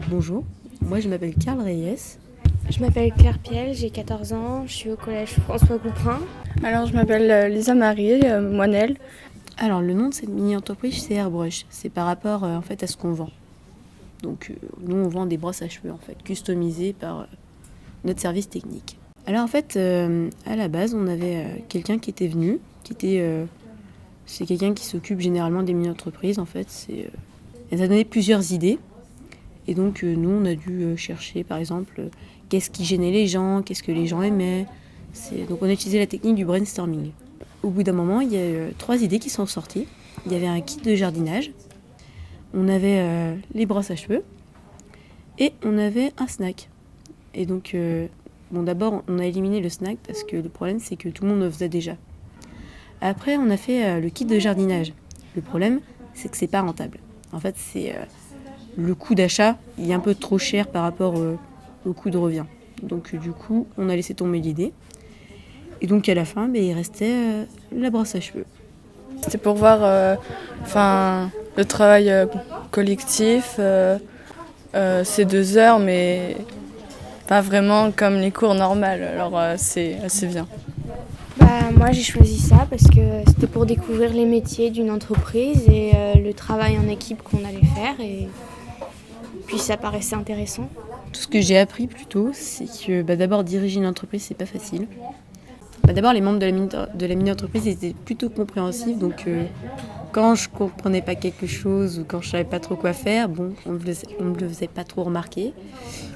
Bonjour, moi je m'appelle Carl Reyes. Je m'appelle Claire Piel, j'ai 14 ans, je suis au collège François Couperin. Alors je m'appelle Lisa Marie Moinel. Alors le nom de cette mini-entreprise c'est Airbrush, c'est par rapport en fait à ce qu'on vend. Donc nous on vend des brosses à cheveux en fait, customisées par notre service technique. Alors en fait à la base on avait quelqu'un qui était venu, c'est quelqu'un qui s'occupe généralement des mini-entreprises en fait. Elle a donné plusieurs idées et donc nous on a dû chercher par exemple qu'est-ce qui gênait les gens, qu'est-ce que les gens aimaient. Donc on a utilisé la technique du brainstorming. Au bout d'un moment, il y a eu 3 idées qui sont sorties. Il y avait un kit de jardinage, on avait les brosses à cheveux et on avait un snack. Et donc, d'abord, on a éliminé le snack parce que le problème, c'est que tout le monde le faisait déjà. Après, on a fait le kit de jardinage. Le problème, c'est que c'est pas rentable. En fait, le coût d'achat il est un peu trop cher par rapport au coût de revient. Donc, du coup, on a laissé tomber l'idée. Et donc à la fin, il restait la brosse à cheveux. C'était pour voir le travail collectif, c'est 2 heures, mais pas vraiment comme les cours normales, alors c'est assez bien. Moi j'ai choisi ça parce que c'était pour découvrir les métiers d'une entreprise et le travail en équipe qu'on allait faire et puis ça paraissait intéressant. Tout ce que j'ai appris plutôt, c'est que d'abord diriger une entreprise, c'est pas facile. D'abord, les membres de la mini-entreprise étaient plutôt compréhensifs, donc quand je comprenais pas quelque chose ou quand je savais pas trop quoi faire, on me le faisait pas trop remarquer.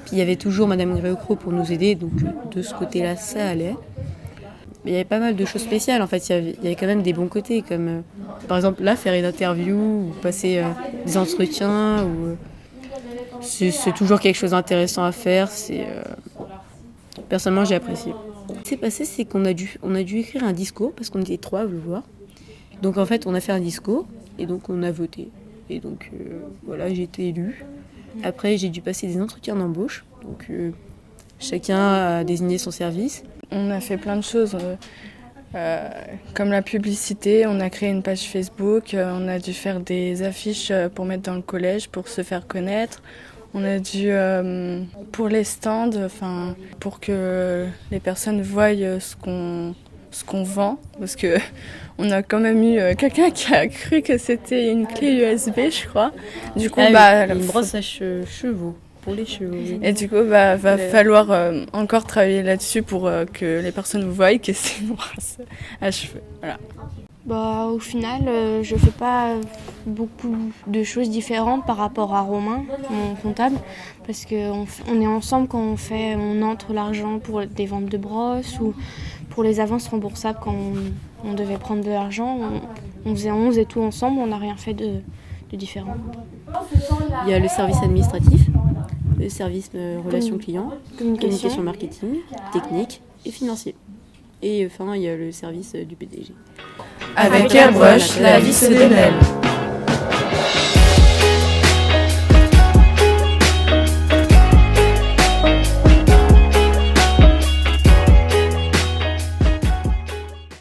Puis il y avait toujours Madame Gréocro pour nous aider, donc de ce côté-là, ça allait. Mais il y avait pas mal de choses spéciales, en fait, il y avait quand même des bons côtés, comme par exemple là, faire une interview ou passer des entretiens, c'est toujours quelque chose d'intéressant à faire, personnellement j'ai apprécié. Ce qui s'est passé, c'est qu'on a dû écrire un discours, parce qu'on était 3 à le voir. Donc en fait, on a fait un discours, et donc on a voté. Et donc voilà, j'ai été élue. Après, j'ai dû passer des entretiens d'embauche. Donc chacun a désigné son service. On a fait plein de choses, comme la publicité, on a créé une page Facebook, on a dû faire des affiches pour mettre dans le collège, pour se faire connaître. On a dû, pour les stands, pour que les personnes voient ce qu'on vend, parce que on a quand même eu quelqu'un qui a cru que c'était une clé USB, je crois. Du coup, une brosse à chevaux, pour les cheveux. Et du coup, va falloir encore travailler là-dessus pour que les personnes voient que c'est une brosse à cheveux. Voilà. Au final, je fais pas beaucoup de choses différentes par rapport à Romain, mon comptable, parce qu'on est ensemble quand on entre l'argent pour des ventes de brosses ou pour les avances remboursables quand on devait prendre de l'argent. On faisait 11 et tout ensemble, on n'a rien fait de différent. Il y a le service administratif, le service relations clients, communication marketing, technique et financier. Et enfin, il y a le service du PDG. Avec Airbrush, la vie se démêle.